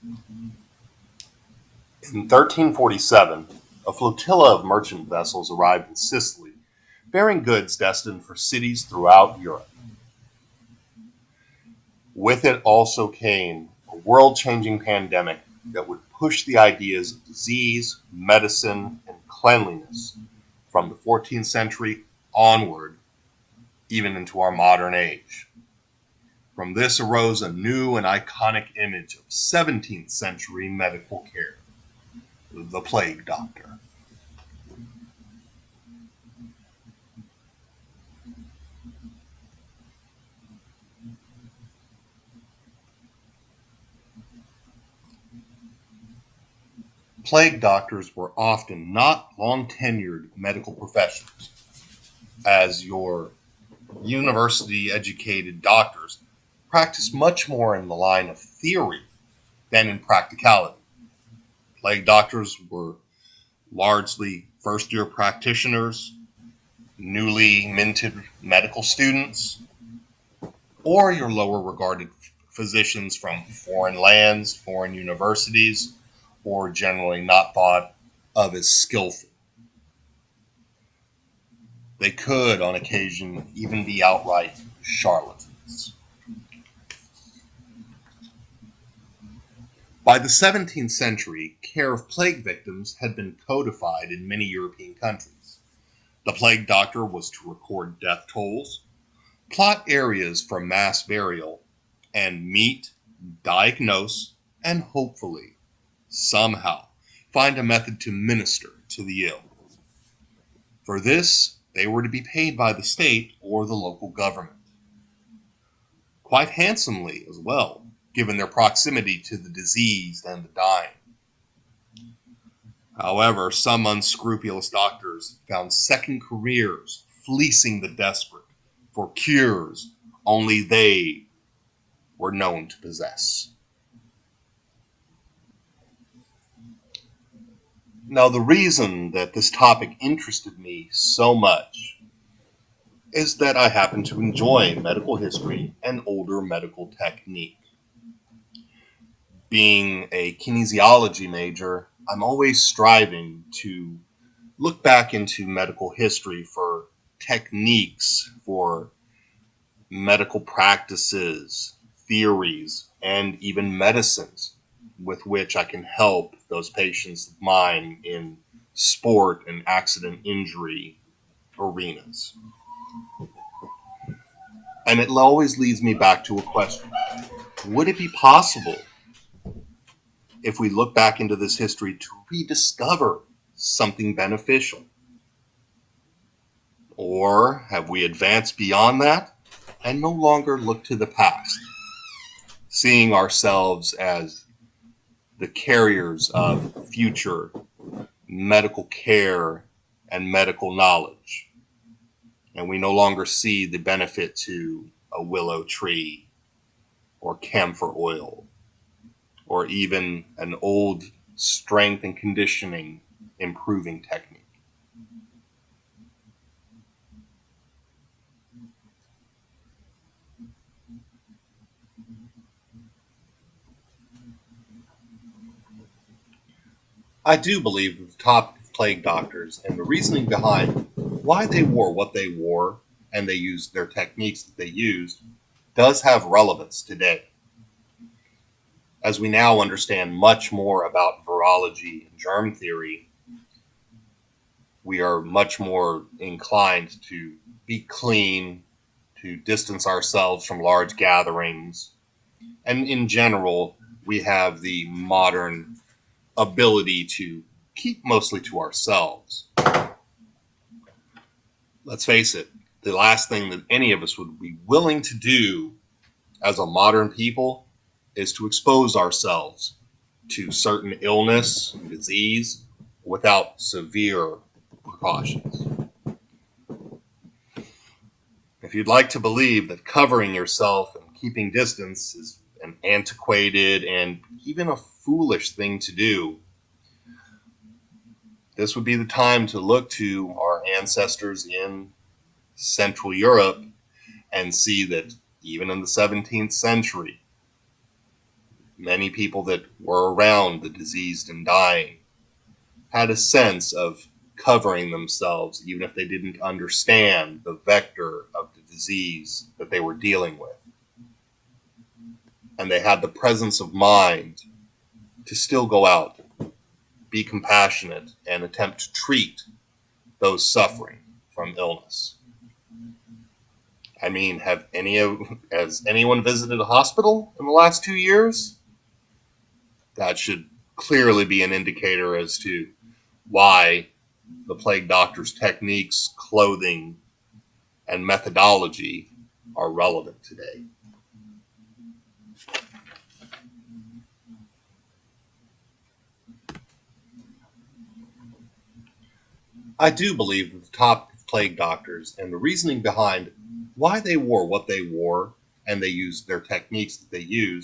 In 1347, a flotilla of merchant vessels arrived in Sicily, bearing goods destined for cities throughout Europe. With it also came a world changing pandemic that would push the ideas of disease, medicine, and cleanliness from the 14th century onward, even into our modern age. From this arose a new and iconic image of 17th century medical care, the plague doctor. Plague doctors were often not long tenured medical professionals, as your university educated doctors practiced much more in the line of theory than in practicality. Plague doctors were largely first year practitioners, newly minted medical students, or your lower regarded physicians from foreign lands, foreign universities, or generally not thought of as skillful. They could, on occasion, even be outright charlatans. By the 17th century, care of plague victims had been codified in many European countries. The plague doctor was to record death tolls, plot areas for mass burial, and meet, diagnose, and hopefully, somehow, find a method to minister to the ill. For this, they were to be paid by the state or the local government. Quite handsomely as well, given their proximity to the diseased and the dying. However, some unscrupulous doctors found second careers fleecing the desperate for cures only they were known to possess. Now, the reason that this topic interested me so much is that I happen to enjoy medical history and older medical technique. Being a kinesiology major, I'm always striving to look back into medical history for techniques, for medical practices, theories, and even medicines with which I can help those patients of mine in sport and accident injury arenas. And it always leads me back to a question. Would it be possible, if we look back into this history, to rediscover something beneficial? Or have we advanced beyond that and no longer look to the past, seeing ourselves as the carriers of future medical care and medical knowledge? And we no longer see the benefit to a willow tree or camphor oil or even an old strength and conditioning improving technique. I do believe the top plague doctors and the reasoning behind why they wore what they wore and they used their techniques that they used does have relevance today. As we now understand much more about virology and germ theory, we are much more inclined to be clean, to distance ourselves from large gatherings, and in general, we have the modern ability to keep mostly to ourselves. Let's face it, the last thing that any of us would be willing to do as a modern people is to expose ourselves to certain illness and disease without severe precautions. If you'd like to believe that covering yourself and keeping distance is an antiquated and even a foolish thing to do, this would be the time to look to our ancestors in Central Europe and see that even in the 17th century, Many people that were around the diseased and dying had a sense of covering themselves, even if they didn't understand the vector of the disease that they were dealing with. And they had the presence of mind to still go out, be compassionate, and attempt to treat those suffering from illness. I mean, has anyone visited a hospital in the last 2 years? That should clearly be an indicator as to why the plague doctor's techniques, clothing, and methodology are relevant today. I do believe that the top plague doctors and the reasoning behind why they wore what they wore and they used their techniques that they used